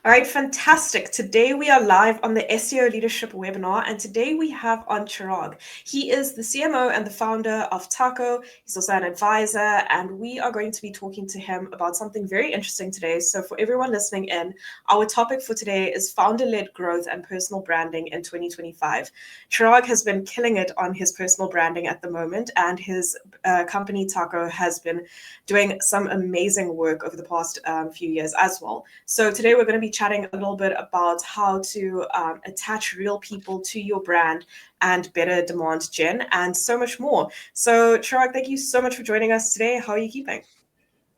All right, fantastic. Today we are live on the SEO Leadership webinar, and today we have on Chirag. He is the CMO and the founder of Taco. He's also an advisor, and we are going to be talking to him about something very interesting today. So for everyone listening in, our topic for today is founder-led growth and personal branding in 2025. Chirag has been killing it on his personal branding at the moment, and his company Taco has been doing some amazing work over the past few years as well. So today we're going to be chatting a little bit about how to attach real people to your brand and better demand gen and so much more. So Chirag, thank you so much for joining us today. How are you keeping?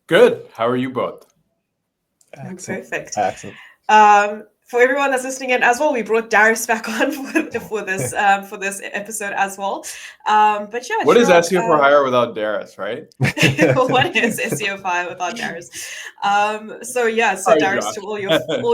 Good. How are you both? Excellent. Perfect. Excellent. For everyone that's listening in as well, we brought Darius back on for this episode as well. But yeah, What is Chirag, SEO for hire without Darius, right? what is SEO fire without Darius? So Hi, Darius, Josh. to all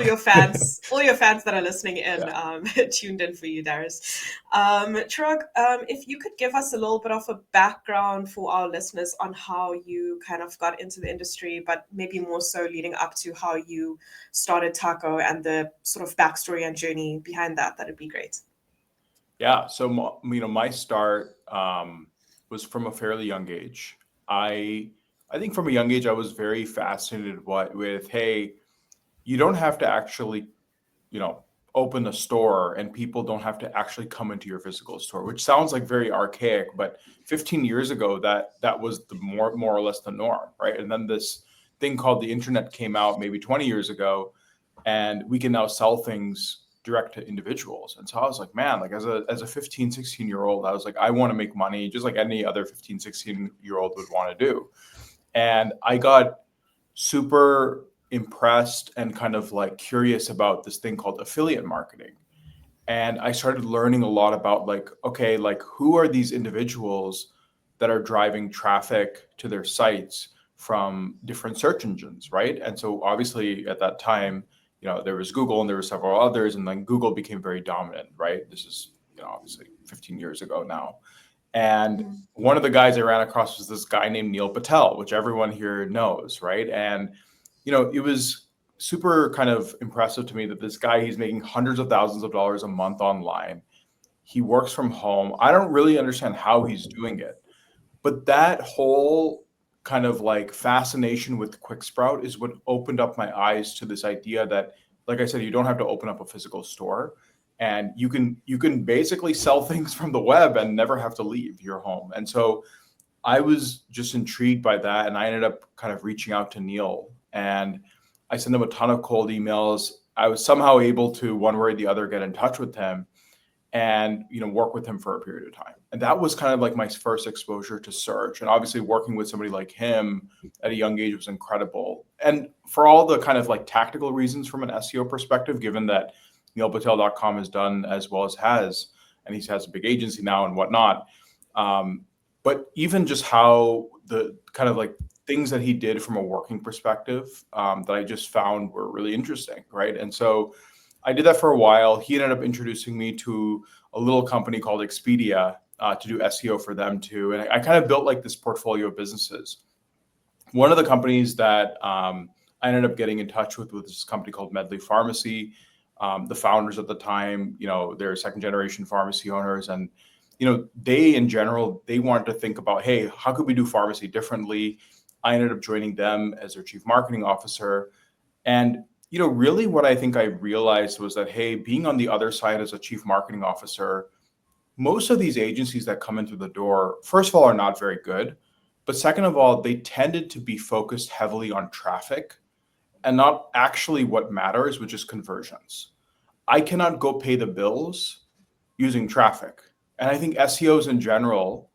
your fans that are listening in, Yeah. tuned in for you, Darius. Chirag, if you could give us a little bit of a background for our listeners on how you kind of got into the industry, but maybe more so leading up to how you started Taco and the sort of backstory and journey behind that, that'd be great. Yeah. So, my start was from a fairly young age. I think from a young age, I was very fascinated with, hey, you don't have to actually, open a store, and people don't have to actually come into your physical store, which sounds like very archaic, but 15 years ago, that was the more or less the norm, right? And then this thing called the internet came out maybe 20 years ago, and we can now sell things direct to individuals. And so I was like, man, like as a 15, 16-year-old, I was like, I want to make money just like any other 15, 16-year-old would want to do. And I got super impressed and kind of like curious about this thing called affiliate marketing. And I started learning a lot about like, okay, like who are these individuals that are driving traffic to their sites from different search engines, right? And so obviously at that time, there was Google and there were several others, and then Google became very dominant, right? This is, obviously 15 years ago now. And one of the guys I ran across was this guy named Neil Patel, which everyone here knows, right? And, it was super kind of impressive to me that this guy, he's making hundreds of thousands of dollars a month online. He works from home. I don't really understand how he's doing it, but that whole kind of like fascination with QuickSprout is what opened up my eyes to this idea that, like I said, you don't have to open up a physical store, and you can basically sell things from the web and never have to leave your home. And so I was just intrigued by that, and I ended up kind of reaching out to Neil, and I sent him a ton of cold emails. I was somehow able to, one way or the other, get in touch with him and work with him for a period of time. And that was kind of like my first exposure to search. And obviously working with somebody like him at a young age was incredible. And for all the kind of like tactical reasons from an SEO perspective, given that neilpatel.com has done as well as has, and he has a big agency now and whatnot. But even just how the kind of like things that he did from a working perspective that I just found were really interesting, right? And so I did that for a while. He ended up introducing me to a little company called Expedia to do SEO for them too. And I kind of built like this portfolio of businesses. One of the companies that I ended up getting in touch with was this company called Medley Pharmacy. The founders at the time, they're second generation pharmacy owners, and they in general, they wanted to think about, hey, how could we do pharmacy differently? I ended up joining them as their chief marketing officer. And really what I think I realized was that, hey, being on the other side as a chief marketing officer, most of these agencies that come into the door, first of all, are not very good. But second of all, they tended to be focused heavily on traffic and not actually what matters, which is conversions. I cannot go pay the bills using traffic. And I think SEOs in general,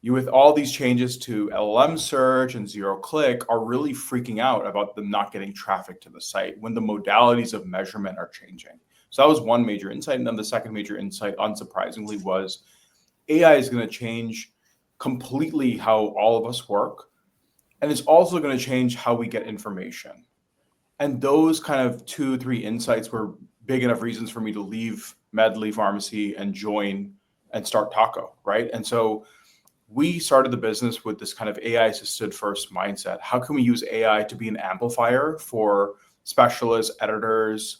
with all these changes to LLM search and zero click, are really freaking out about them not getting traffic to the site when the modalities of measurement are changing. So that was one major insight. And then the second major insight, unsurprisingly, was AI is going to change completely how all of us work. And it's also going to change how we get information. And those kind of 2-3 insights were big enough reasons for me to leave Medley Pharmacy and join and start Taco, right? And so we started the business with this kind of AI assisted first mindset. How can we use AI to be an amplifier for specialists, editors,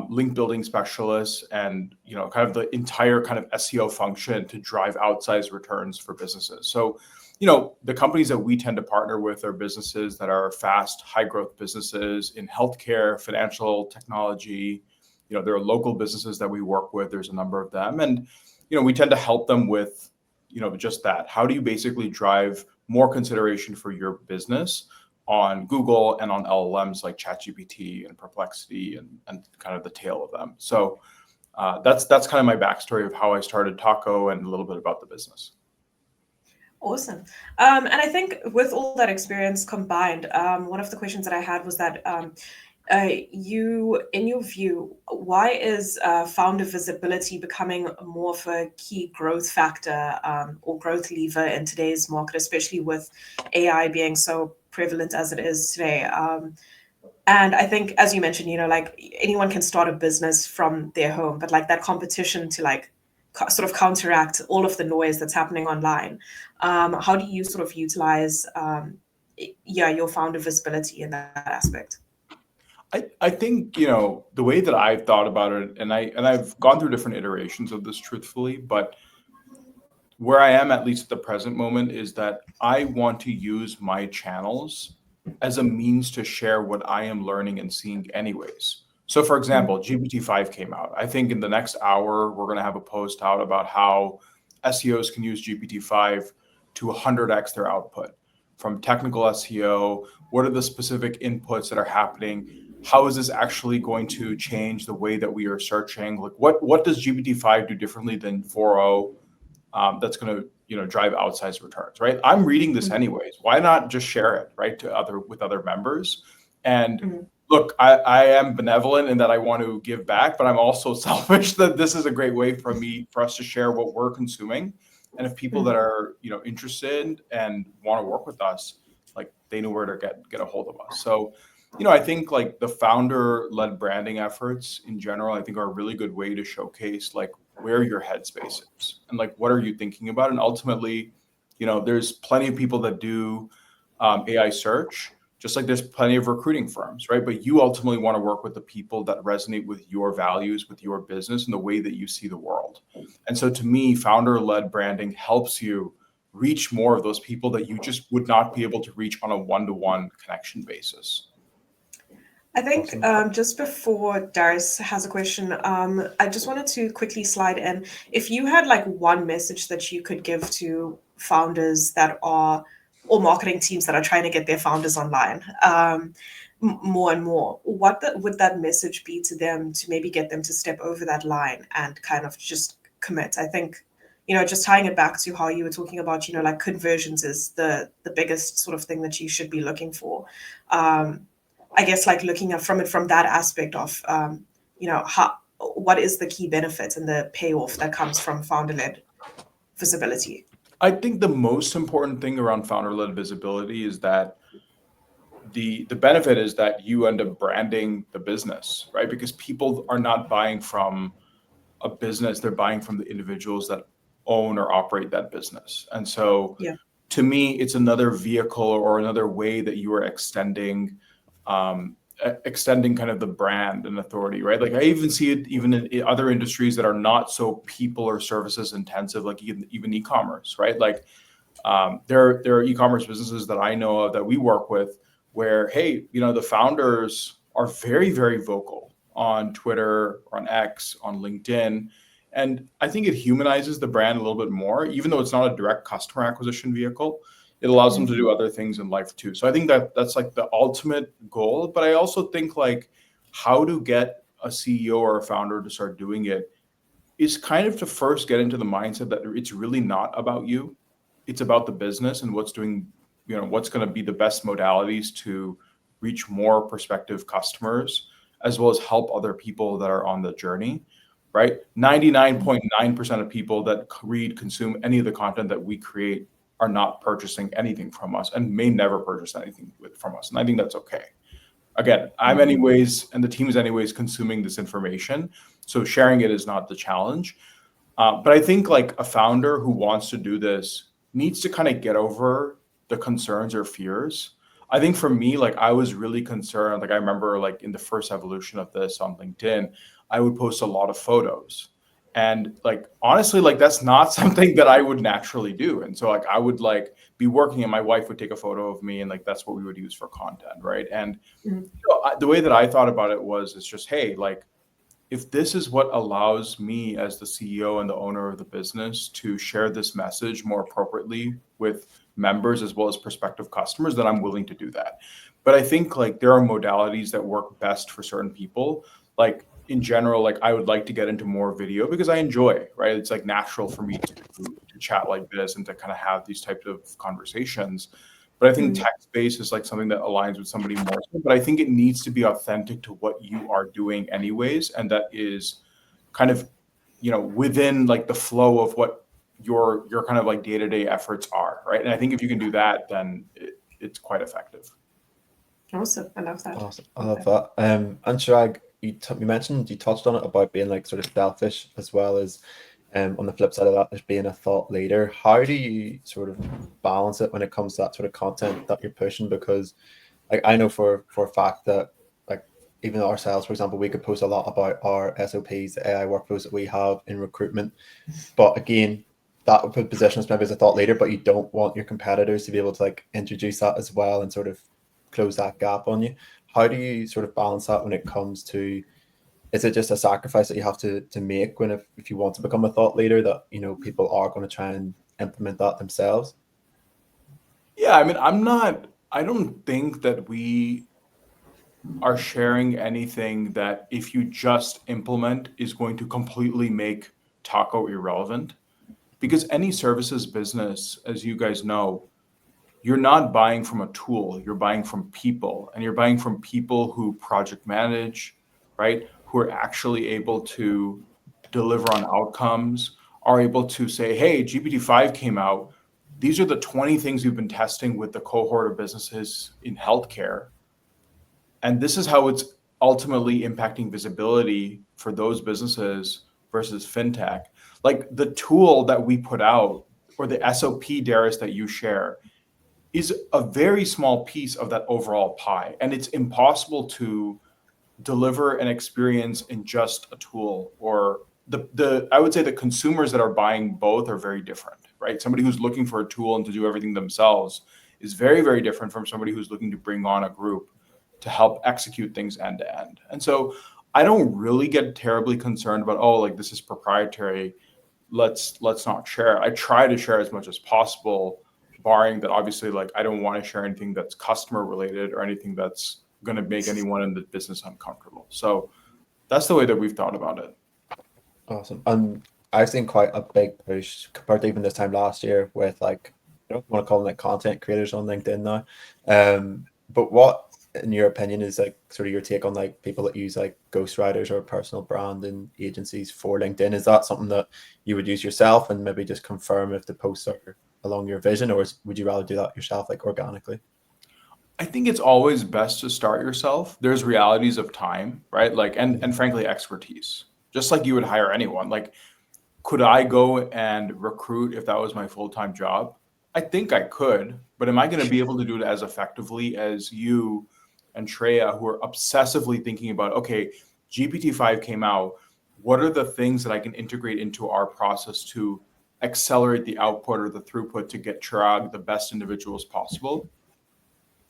link building specialists, and kind of the entire kind of SEO function to drive outsized returns for businesses. So, the companies that we tend to partner with are businesses that are fast, high growth businesses in healthcare, financial technology. There are local businesses that we work with. There's a number of them, and we tend to help them with just that. How do you basically drive more consideration for your business on Google and on LLMs like ChatGPT and Perplexity and kind of the tail of them. So that's kind of my backstory of how I started Taco and a little bit about the business. Awesome. And I think with all that experience combined, one of the questions that I had was that in your view, why is founder visibility becoming more of a key growth factor or growth lever in today's market, especially with AI being so prevalent as it is today? And I think, as you mentioned, like anyone can start a business from their home, but like that competition to like sort of counteract all of the noise that's happening online. How do you sort of utilize your founder visibility in that aspect? I think, the way that I've thought about it, and I've gone through different iterations of this truthfully, but where I am, at least at the present moment, is that I want to use my channels as a means to share what I am learning and seeing anyways. So for example, GPT-5 came out. I think in the next hour, we're going to have a post out about how SEOs can use GPT-5 to 100x their output from technical SEO. What are the specific inputs that are happening? How is this actually going to change the way that we are searching? Like what does GPT-5 do differently than 4.0 that's going to drive outsized returns, right? I'm reading this anyways. Why not just share it, right, with other members? And look, I am benevolent in that I want to give back, but I'm also selfish that this is a great way for us to share what we're consuming. And if people that are interested and want to work with us, like they know where to get a hold of us. So I think like the founder-led branding efforts in general, I think are a really good way to showcase like where your headspace is and like what are you thinking about. And ultimately, there's plenty of people that do AI search, just like there's plenty of recruiting firms, right? But you ultimately want to work with the people that resonate with your values, with your business, and the way that you see the world. And so to me, founder-led branding helps you reach more of those people that you just would not be able to reach on a one-to-one connection basis. I think just before Darius has a question, I just wanted to quickly slide in. If you had like one message that you could give to founders that are, or marketing teams that are trying to get their founders online more and more, what would that message be to them to maybe get them to step over that line and kind of just commit? I think, just tying it back to how you were talking about, like conversions is the biggest sort of thing that you should be looking for. I guess like looking at from that aspect of, what is the key benefit and the payoff that comes from founder-led visibility? I think the most important thing around founder-led visibility is that the benefit is that you end up branding the business, right? Because people are not buying from a business, they're buying from the individuals that own or operate that business. And so to me, it's another vehicle or another way that you are extending kind of the brand and authority, right? Like I even see it even in other industries that are not so people or services intensive, like even e-commerce, right? Like there are e-commerce businesses that I know of that we work with where, hey, the founders are very, very vocal on Twitter, on X, on LinkedIn. And I think it humanizes the brand a little bit more, even though it's not a direct customer acquisition vehicle. It allows them to do other things in life too. So I think that's like the ultimate goal. But I also think like how to get a CEO or a founder to start doing it is kind of to first get into the mindset that it's really not about you. It's about the business and what's going to be the best modalities to reach more prospective customers, as well as help other people that are on the journey, right? 99.9% of people that consume any of the content that we create are not purchasing anything from us and may never purchase anything from us. And I think that's okay. Again, I'm anyways, and the team is anyways consuming this information. So sharing it is not the challenge. But I think like a founder who wants to do this needs to kind of get over the concerns or fears. I think for me, like I was really concerned. Like I remember like in the first evolution of this on LinkedIn, I would post a lot of photos. And like honestly, like that's not something that I would naturally do. And so like I would like be working and my wife would take a photo of me and like that's what we would use for content, right? And the way that I thought about it was it's just, hey, like if this is what allows me as the CEO and the owner of the business to share this message more appropriately with members as well as prospective customers, then I'm willing to do that. But I think like there are modalities that work best for certain people. Like in general, like I would like to get into more video because I enjoy, right? It's like natural for me to chat like this and to kind of have these types of conversations. But I think text-based is like something that aligns with somebody more. But I think it needs to be authentic to what you are doing anyways. And that is kind of, within like the flow of what your kind of like day-to-day efforts are, right? And I think if you can do that, then it's quite effective. Awesome. I love that. Awesome. I love that. And Chirag, you mentioned, you touched on it about being like sort of selfish as well as on the flip side of that, there's being a thought leader. How do you sort of balance it when it comes to that sort of content that you're pushing? Because like I know for a fact that like even ourselves, for example, we could post a lot about our SOPs, the AI workflows that we have in recruitment. But again, that would position us maybe as a thought leader, but you don't want your competitors to be able to like introduce that as well and sort of close that gap on you. How do you sort of balance that when it comes to, is it just a sacrifice that you have to make when if you want to become a thought leader that people are going to try and implement that themselves? Yeah, I mean, I don't think that we are sharing anything that if you just implement is going to completely make Taco irrelevant. Because any services business, as you guys know, you're not buying from a tool, you're buying from people, and you're buying from people who project manage, right? Who are actually able to deliver on outcomes, are able to say, hey, GPT-5 came out. These are the 20 things we've been testing with the cohort of businesses in healthcare. And this is how it's ultimately impacting visibility for those businesses versus fintech. Like the tool that we put out or the SOP, Darius, that you share is a very small piece of that overall pie. And it's impossible to deliver an experience in just a tool, or the I would say the consumers that are buying both are very different, right? Somebody who's looking for a tool and to do everything themselves is very, very different from somebody who's looking to bring on a group to help execute things end to end. And so I don't really get terribly concerned about, oh, like this is proprietary, let's not share it. I try to share as much as possible, barring that obviously like I don't want to share anything that's customer related or anything that's going to make anyone in the business uncomfortable. So that's the way that we've thought about it. Awesome. And I've seen quite a big push compared to even this time last year with like, I don't want to call them like content creators on LinkedIn now. But what, in your opinion, is like sort of your take on like people that use like ghostwriters or personal branding agencies for LinkedIn? Is that something that you would use yourself and maybe just confirm if the posts are along your vision, or would you rather do that yourself, like organically? I think it's always best to start yourself. There's realities of time, right? Like, and frankly, expertise. Just like you would hire anyone. Like, could I go and recruit if that was my full-time job? I think I could, but am I going to be able to do it as effectively as you and Treya, who are obsessively thinking about, okay, GPT-5 came out. What are the things that I can integrate into our process to accelerate the output or the throughput to get Chirag the best individuals possible?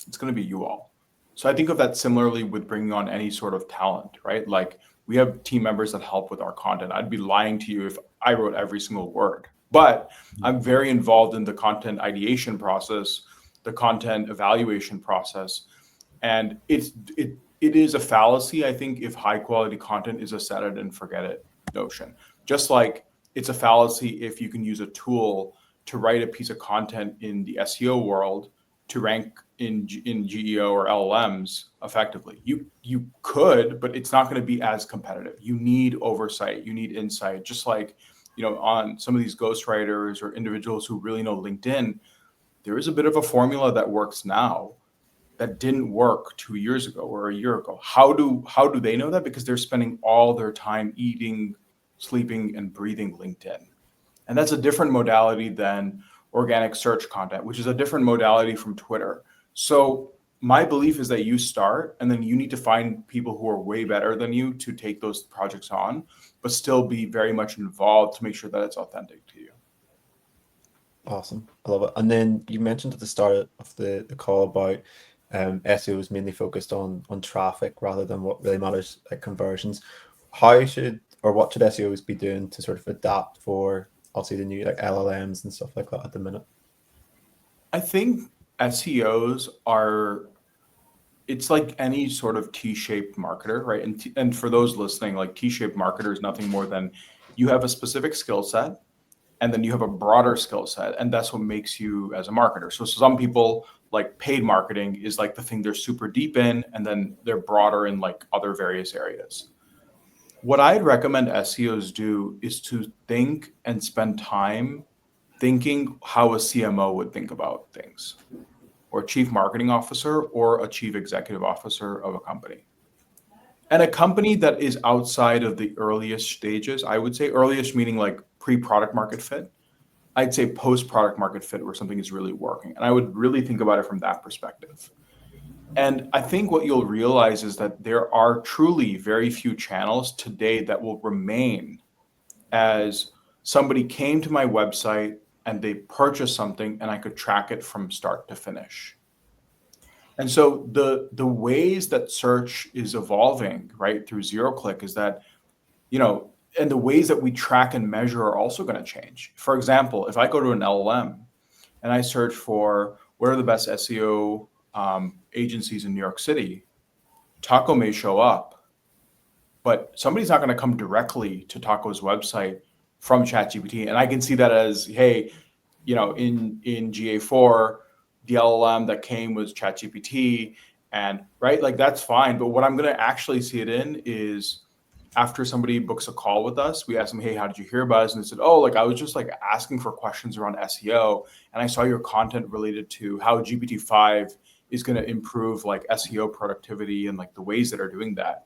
It's going to be you all. So I think of that similarly with bringing on any sort of talent, right? Like we have team members that help with our content. I'd be lying to you if I wrote every single word, but I'm very involved in the content ideation process, the content evaluation process. And it is a fallacy, I think, if high quality content is a set it and forget it notion. Just like it's a fallacy if you can use a tool to write a piece of content in the SEO world to rank in GEO or LLMs effectively. You could, but it's not going to be as competitive. You need oversight. You need insight. Just like, on some of these ghostwriters or individuals who really know LinkedIn, there is a bit of a formula that works now that didn't work 2 years ago or a year ago. How do they know that? Because they're spending all their time eating, sleeping, and breathing LinkedIn. And that's a different modality than organic search content, which is a different modality from Twitter. So my belief is that you start and then you need to find people who are way better than you to take those projects on, but still be very much involved to make sure that it's authentic to you. Awesome. I love it. And then you mentioned at the start of the call about SEO is mainly focused on traffic rather than what really matters, like conversions. How should or what should SEOs be doing to sort of adapt for obviously the new like LLMs and stuff like that at the minute? I think SEOs are, it's like any sort of T-shaped marketer, right? And for those listening, like T-shaped marketer is nothing more than you have a specific skill set and then you have a broader skill set, and that's what makes you as a marketer. So some people, like paid marketing is like the thing they're super deep in, and then they're broader in like other various areas. What I'd recommend SEOs do is to think and spend time thinking how a CMO would think about things, or a chief marketing officer, or a chief executive officer of a company. And a company that is outside of the earliest stages, I would say earliest meaning like pre-product market fit, I'd say post-product market fit where something is really working. And I would really think about it from that perspective. And I think what you'll realize is that there are truly very few channels today that will remain as somebody came to my website and they purchased something and I could track it from start to finish. And so the ways that search is evolving, right, through zero click is that, and the ways that we track and measure are also going to change. For example, if I go to an LLM and I search for what are the best SEO agencies in New York City, Taco may show up, but somebody's not going to come directly to Taco's website from ChatGPT. And I can see that as, hey, in GA4, the LLM that came was ChatGPT, and right, like that's fine. But what I'm going to actually see it in is after somebody books a call with us, we ask them, hey, how did you hear about us? And they said, oh, like I was just like asking for questions around SEO, and I saw your content related to how GPT-5 is going to improve like SEO productivity and like the ways that are doing that.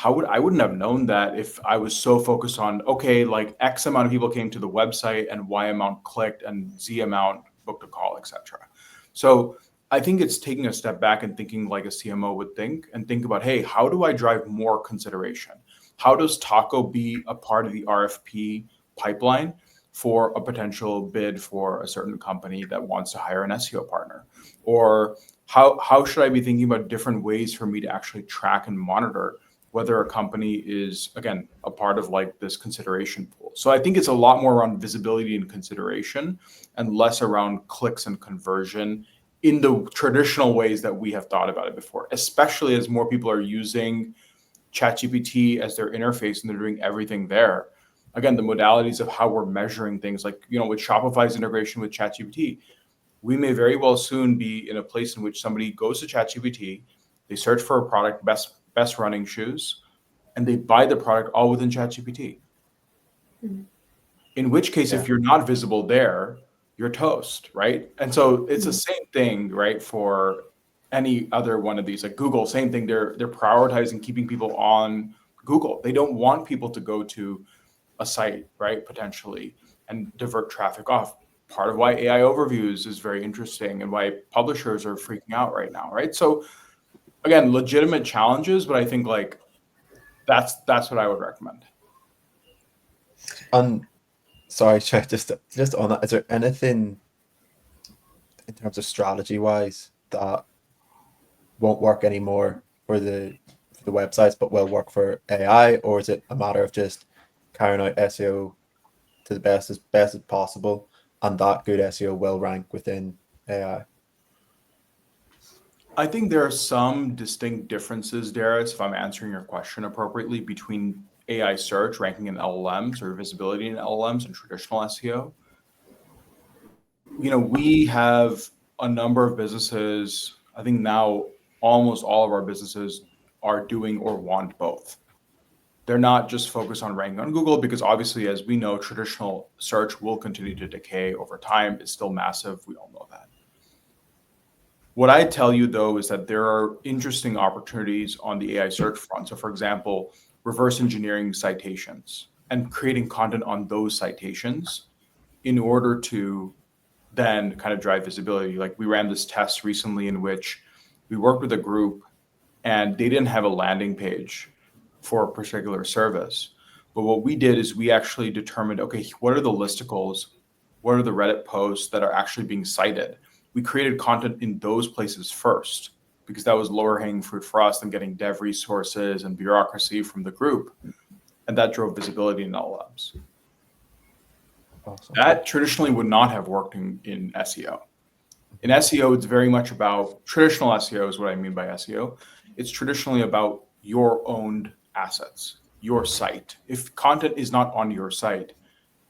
I wouldn't have known that if I was so focused on, okay, like X amount of people came to the website and Y amount clicked and Z amount booked a call, etc. So I think it's taking a step back and thinking like a CMO would think, and think about, hey, how do I drive more consideration? How does Taco be a part of the RFP pipeline for a potential bid for a certain company that wants to hire an SEO partner? Or how should I be thinking about different ways for me to actually track and monitor whether a company is, again, a part of like this consideration pool? So I think it's a lot more around visibility and consideration and less around clicks and conversion in the traditional ways that we have thought about it before, especially as more people are using ChatGPT as their interface and they're doing everything there. Again, the modalities of how we're measuring things, like, with Shopify's integration with ChatGPT, we may very well soon be in a place in which somebody goes to ChatGPT, they search for a product, best running shoes, and they buy the product all within ChatGPT. Mm-hmm. In which case, if you're not visible there, you're toast, right? And so it's the same thing, right? For any other one of these, like Google, same thing. They're prioritizing keeping people on Google. They don't want people to go to a site, right? Potentially, and divert traffic off. Part of why AI overviews is very interesting and why publishers are freaking out right now, right? So again, legitimate challenges, but I think like that's what I would recommend. Sorry, just on that, is there anything in terms of strategy wise that won't work anymore for the websites but will work for AI, or is it a matter of just carrying out SEO to the best as possible, and that good SEO will rank within AI? I think there are some distinct differences, Darius, if I'm answering your question appropriately, between AI search ranking in LLMs or visibility in LLMs and traditional SEO. We have a number of businesses. I think now almost all of our businesses are doing or want both. They're not just focused on ranking on Google, because obviously, as we know, traditional search will continue to decay over time. It's still massive. We all know that. What I tell you, though, is that there are interesting opportunities on the AI search front. So, for example, reverse engineering citations and creating content on those citations in order to then kind of drive visibility. Like we ran this test recently in which We worked with a group and they didn't have a landing page for a particular service. But what we did is we actually determined, okay, what are the listicles? What are the Reddit posts that are actually being cited? We created content in those places first because that was lower hanging fruit for us than getting dev resources and bureaucracy from the group. And that drove visibility in LLMs. Awesome. That traditionally would not have worked in SEO. In SEO, it's very much about traditional SEO is what I mean by SEO. It's traditionally about your owned assets, your site. If content is not on your site,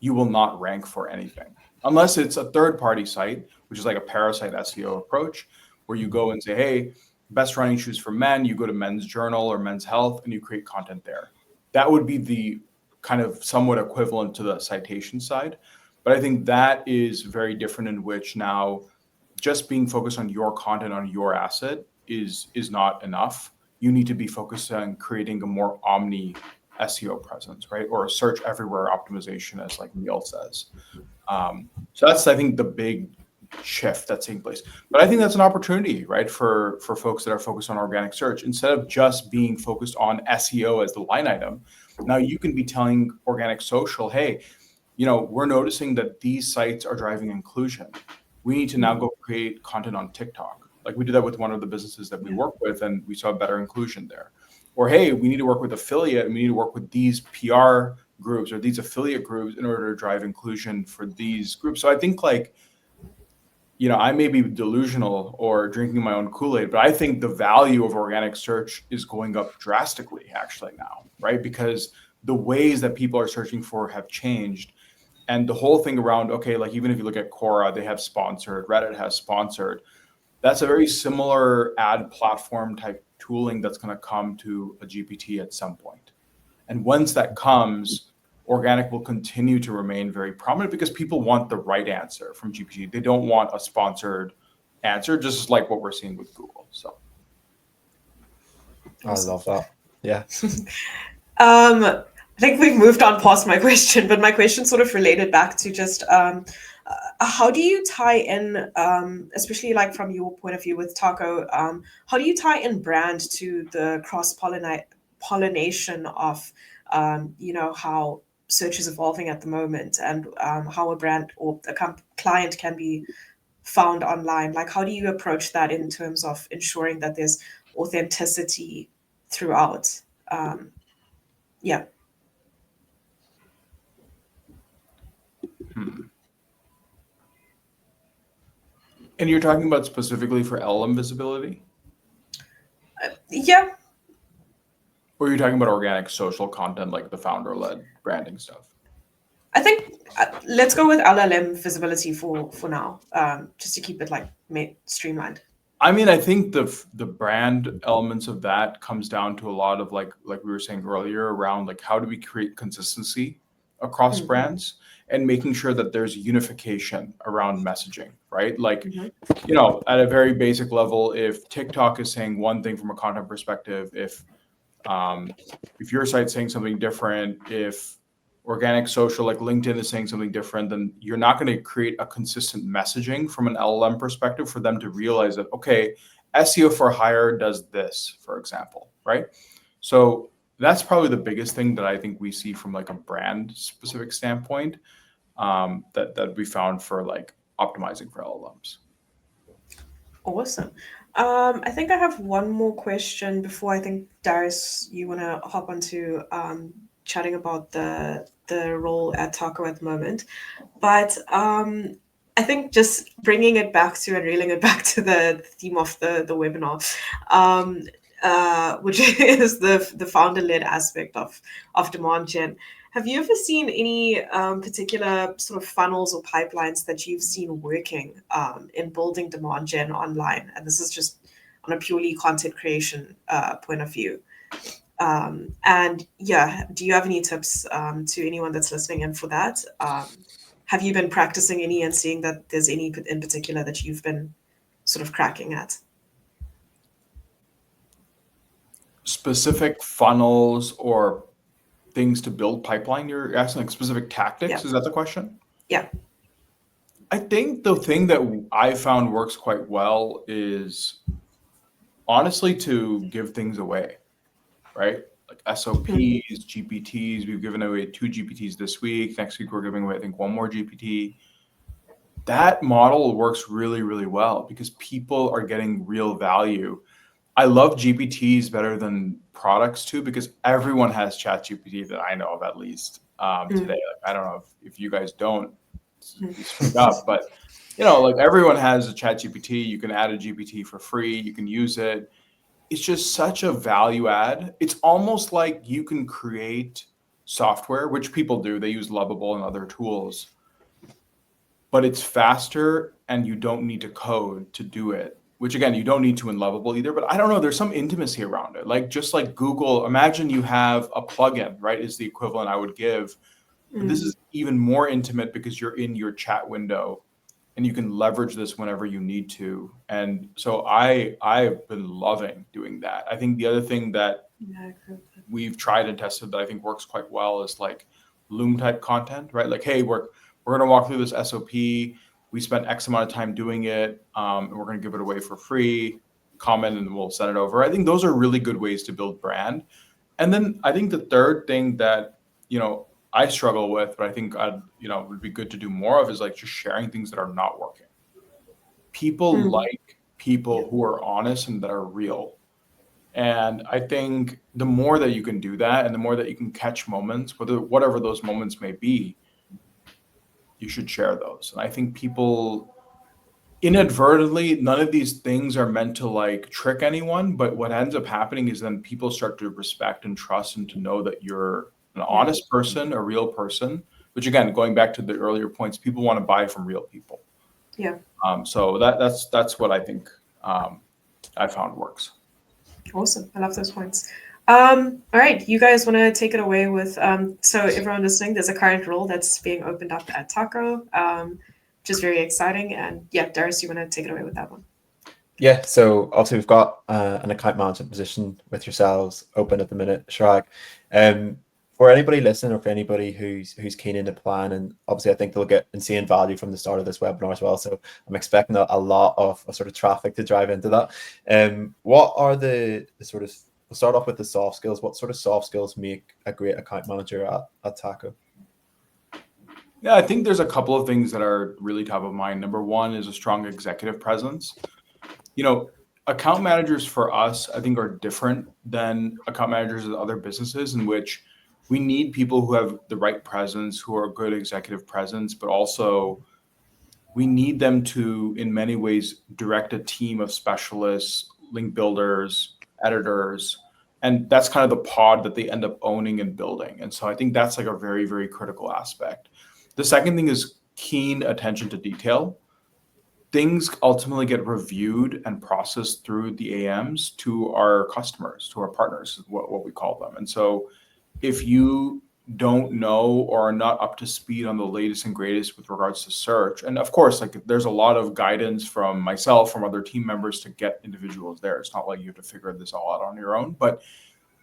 you will not rank for anything unless it's a third-party site, which is like a parasite SEO approach, where you go and say, hey, best running shoes for men, you go to Men's Journal or Men's Health and you create content there. That would be the kind of somewhat equivalent to the citation side. But I think that is very different, in which now just being focused on your content on your asset is not enough. You need to be focused on creating a more omni SEO presence, right? Or a search everywhere optimization, as like Neil says. So that's, I think, the big shift that's taking place. But I think that's an opportunity, right, for folks that are focused on organic search. Instead of just being focused on SEO as the line item, now you can be telling organic social, hey, we're noticing that these sites are driving inclusion. We need to now go create content on TikTok. Like we did that with one of the businesses that we work with, and we saw better inclusion there. Or, hey, we need to work with affiliate, and we need to work with these PR groups or these affiliate groups in order to drive inclusion for these groups. So I think I may be delusional or drinking my own Kool-Aid, but I think the value of organic search is going up drastically actually now, right? Because the ways that people are searching for have changed. And the whole thing around, okay, like even if you look at Quora, they have sponsored, Reddit has sponsored. That's a very similar ad platform type tooling that's going to come to a GPT at some point. And once that comes, organic will continue to remain very prominent because people want the right answer from GPT. They don't want a sponsored answer, just like what we're seeing with Google. So I love that. Yeah. I think we've moved on past my question, but my question sort of related back to just how do you tie in, especially like from your point of view with Taco, how do you tie in brand to the cross-pollination of, how search is evolving at the moment, and how a brand or a client can be found online? Like, how do you approach that in terms of ensuring that there's authenticity throughout? Yeah. And you're talking about specifically for LLM visibility? Yeah. Or you're talking about organic social content, like the founder-led branding stuff? I think let's go with LLM visibility for now, just to keep it like streamlined. I mean, I think the brand elements of that comes down to a lot of like we were saying earlier around like how do we create consistency across brands and making sure that there's unification around messaging, right? Like, at a very basic level, if TikTok is saying one thing from a content perspective, if your site's saying something different, if organic social like LinkedIn is saying something different, then you're not going to create a consistent messaging from an LLM perspective for them to realize that, okay, SEO for hire does this, for example, right? So that's probably the biggest thing that I think we see from like a brand specific standpoint, that we found for like optimizing for LLMs. Awesome. I think I have one more question before I think, Darius, you want to hop onto chatting about the role at Taco at the moment. But I think just bringing it back to and reeling it back to the theme of the webinar, which is the founder-led aspect of demand gen. Have you ever seen any particular sort of funnels or pipelines that you've seen working in building demand gen online? And this is just on a purely content creation point of view. And yeah, do you have any tips to anyone that's listening in for that? Have you been practicing any and seeing that there's any in particular that you've been sort of cracking at? Specific funnels or things to build pipeline? You're asking like specific tactics? Yeah. Is that the question? Yeah. I think the thing that I found works quite well is honestly to give things away, right? Like SOPs, GPTs. We've given away 2 GPTs this week. Next week, we're giving away, I think, 1 more GPT. That model works really, really well because people are getting real value. I love GPTs better than products too, because everyone has ChatGPT that I know of at least today. Like, I don't know if you guys don't speak up, but like everyone has a ChatGPT. You can add a GPT for free. You can use it. It's just such a value add. It's almost like you can create software, which people do. They use Lovable and other tools, but it's faster and you don't need to code to do it, which again, you don't need to in Lovable either. But I don't know, there's some intimacy around it. Like just like Google, imagine you have a plugin, right? Is the equivalent I would give. But this is even more intimate because you're in your chat window and you can leverage this whenever you need to. And so I've been loving doing that. I think the other thing that we've tried and tested that I think works quite well is like Loom type content, right? Like, hey, we're going to walk through this SOP. We spent X amount of time doing it, and we're going to give it away for free. Comment and we'll send it over. I think those are really good ways to build brand. And then I think the third thing that I struggle with, but I think would be good to do more of is like just sharing things that are not working. People like people who are honest and that are real. And I think the more that you can do that and the more that you can catch moments, whatever those moments may be, you should share those. And I think people inadvertently, none of these things are meant to like trick anyone, but what ends up happening is then people start to respect and trust and to know that you're an honest person, a real person, which again, going back to the earlier points, people want to buy from real people. Yeah. So that's what I think I found works. Awesome. I love those points. All right, you guys want to take it away with, so everyone listening, there's a current role that's being opened up at Taco, which is very exciting. And yeah, Darius, you want to take it away with that one? Yeah, so obviously we've got an account management position with yourselves open at the minute, Chirag. For anybody listening or for anybody who's keen into plan, and obviously I think they'll get insane value from the start of this webinar as well. So I'm expecting a lot of sort of traffic to drive into that. What are the sort of, we'll start off with the soft skills. What sort of soft skills make a great account manager at Taco? Yeah, I think there's a couple of things that are really top of mind. Number one is a strong executive presence. Account managers for us, I think, are different than account managers at other businesses, in which we need people who have the right presence, who are good executive presence, but also we need them to, in many ways, direct a team of specialists, link builders, editors, and that's kind of the pod that they end up owning and building. And so I think that's like a very, very critical aspect. The second thing is keen attention to detail. Things ultimately get reviewed and processed through the AMs to our customers, to our partners, what we call them. And so if you don't know or are not up to speed on the latest and greatest with regards to search, and of course, like there's a lot of guidance from myself, from other team members to get individuals there. It's not like you have to figure this all out on your own, but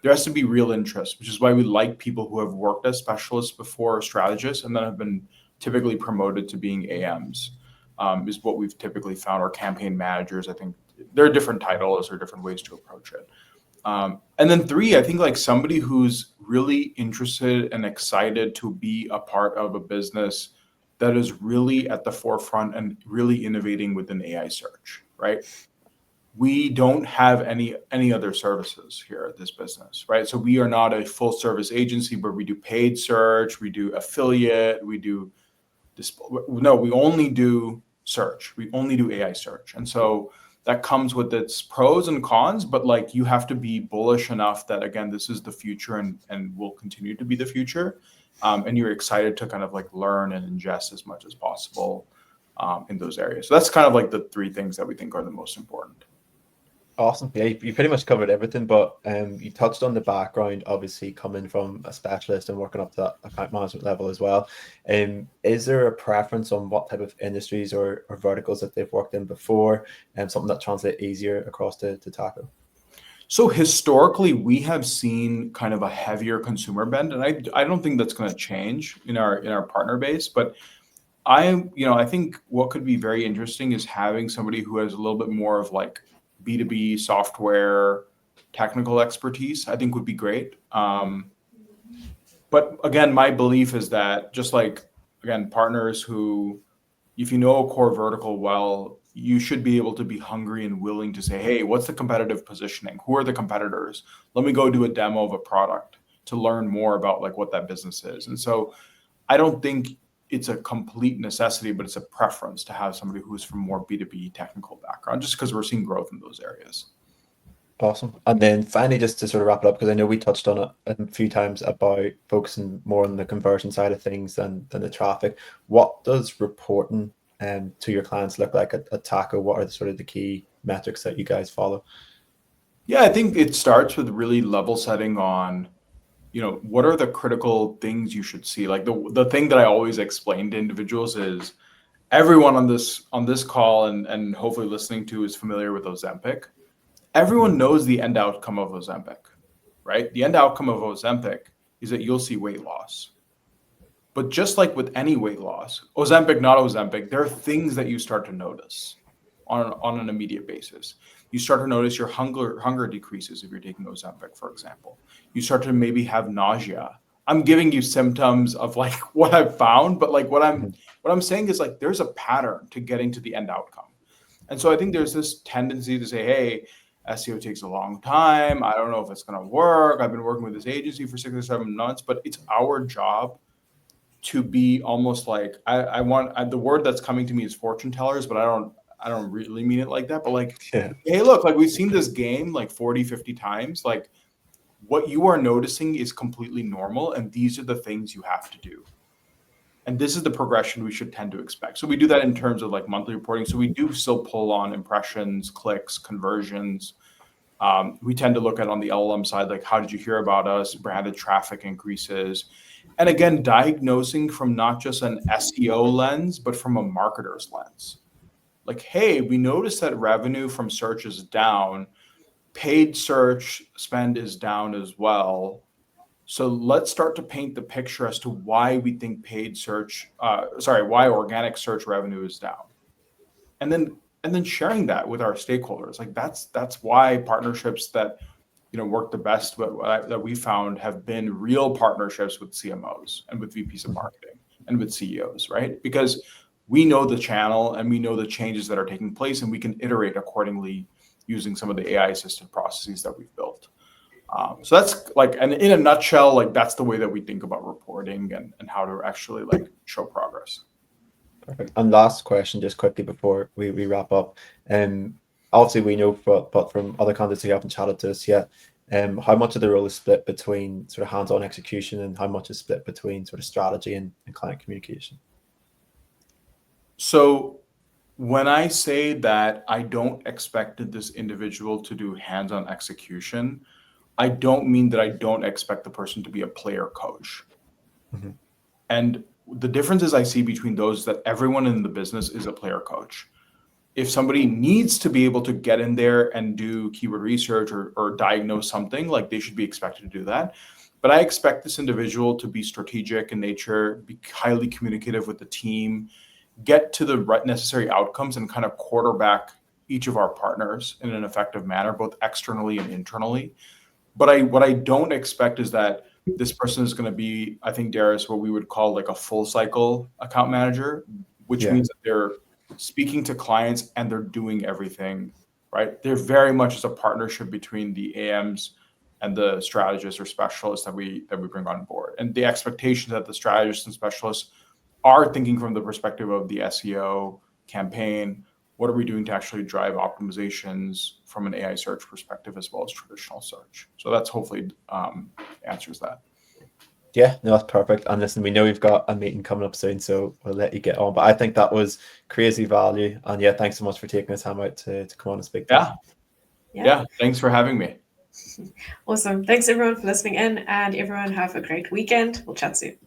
there has to be real interest, which is why we like people who have worked as specialists before, strategists, and then have been typically promoted to being AMs. Is what we've typically found, or campaign managers. I think there are different titles or different ways to approach it. And then three, I think like somebody who's really interested and excited to be a part of a business that is really at the forefront and really innovating within AI search, right? We don't have any other services here at this business, right? So we are not a full service agency where we do paid search, we do affiliate, we do no, we only do search. We only do AI search. And so that comes with its pros and cons, but like you have to be bullish enough that, again, this is the future and will continue to be the future. And you're excited to kind of like learn and ingest as much as possible in those areas. So that's kind of like the three things that we think are the most important. Awesome. Yeah, you pretty much covered everything, but you touched on the background, obviously coming from a specialist and working up to that account management level as well. Is there a preference on what type of industries or verticals that they've worked in before, and something that translates easier across to Taco? So historically, we have seen kind of a heavier consumer bend, and I don't think that's going to change in our partner base, but I think what could be very interesting is having somebody who has a little bit more of like B2B software technical expertise, I think would be great. But again, my belief is that just like, again, partners who, if you know a core vertical well, you should be able to be hungry and willing to say, hey, what's the competitive positioning? Who are the competitors? Let me go do a demo of a product to learn more about like what that business is. And so I don't think it's a complete necessity, but it's a preference to have somebody who's from more B2B technical background, just because we're seeing growth in those areas. Awesome. And then finally, just to sort of wrap it up, because I know we touched on it a few times about focusing more on the conversion side of things than the traffic. What does reporting to your clients look like at Taco? What are the sort of the key metrics that you guys follow? Yeah, I think it starts with really level setting on, what are the critical things you should see? Like the thing that I always explain to individuals is everyone on this call and hopefully listening to is familiar with Ozempic. Everyone knows the end outcome of Ozempic, right? The end outcome of Ozempic is that you'll see weight loss. But just like with any weight loss, Ozempic, not Ozempic, there are things that you start to notice on an immediate basis. You start to notice your hunger decreases if you're taking Ozempic, for example. You start to maybe have nausea. I'm giving you symptoms of like what I've found, but like what I'm saying is like there's a pattern to getting to the end outcome. And so I think there's this tendency to say, hey, SEO takes a long time. I don't know if it's going to work. I've been working with this agency for 6 or 7 months, but it's our job to be almost like the word that's coming to me is fortune tellers, but I don't really mean it like that. But like, hey, look, like we've seen this game like 40, 50 times. Like what you are noticing is completely normal. And these are the things you have to do. And this is the progression we should tend to expect. So we do that in terms of like monthly reporting. So we do still pull on impressions, clicks, conversions. We tend to look at on the LLM side, like how did you hear about us, branded traffic increases. And again, diagnosing from not just an SEO lens, but from a marketer's lens. Like, hey, we noticed that revenue from search is down. Paid search spend is down as well. So let's start to paint the picture as to why we think why organic search revenue is down. And then sharing that with our stakeholders. Like that's why partnerships that work the best, but that we found have been real partnerships with CMOs and with VPs of marketing and with CEOs, right? Because we know the channel and we know the changes that are taking place, and we can iterate accordingly using some of the AI assisted processes that we've built. So that's like, and in a nutshell, like that's the way that we think about reporting and how to actually like show progress. Perfect. And last question, just quickly before we wrap up. Obviously we know, but from other candidates who haven't chatted to us yet, how much of the role is split between sort of hands-on execution and how much is split between sort of strategy and client communication? So when I say that I don't expect this individual to do hands-on execution, I don't mean that I don't expect the person to be a player coach. Mm-hmm. And the differences I see between those that everyone in the business is a player coach. If somebody needs to be able to get in there and do keyword research or diagnose something, like they should be expected to do that. But I expect this individual to be strategic in nature, be highly communicative with the team, get to the necessary outcomes and kind of quarterback each of our partners in an effective manner, both externally and internally. But what I don't expect is that this person is going to be, I think, Darius, what we would call like a full cycle account manager, which means that they're speaking to clients and they're doing everything, right? They're very much as a partnership between the AMs and the strategists or specialists that we bring on board. And the expectation that the strategists and specialists are thinking from the perspective of the SEO campaign. What are we doing to actually drive optimizations from an AI search perspective as well as traditional search? So that's hopefully answers that. Yeah, no, that's perfect. And listen, we know we've got a meeting coming up soon, so we'll let you get on. But I think that was crazy value. And yeah, thanks so much for taking the time out to come on and speak to us. Yeah, thanks for having me. Awesome. Thanks everyone for listening in, and everyone have a great weekend. We'll chat soon.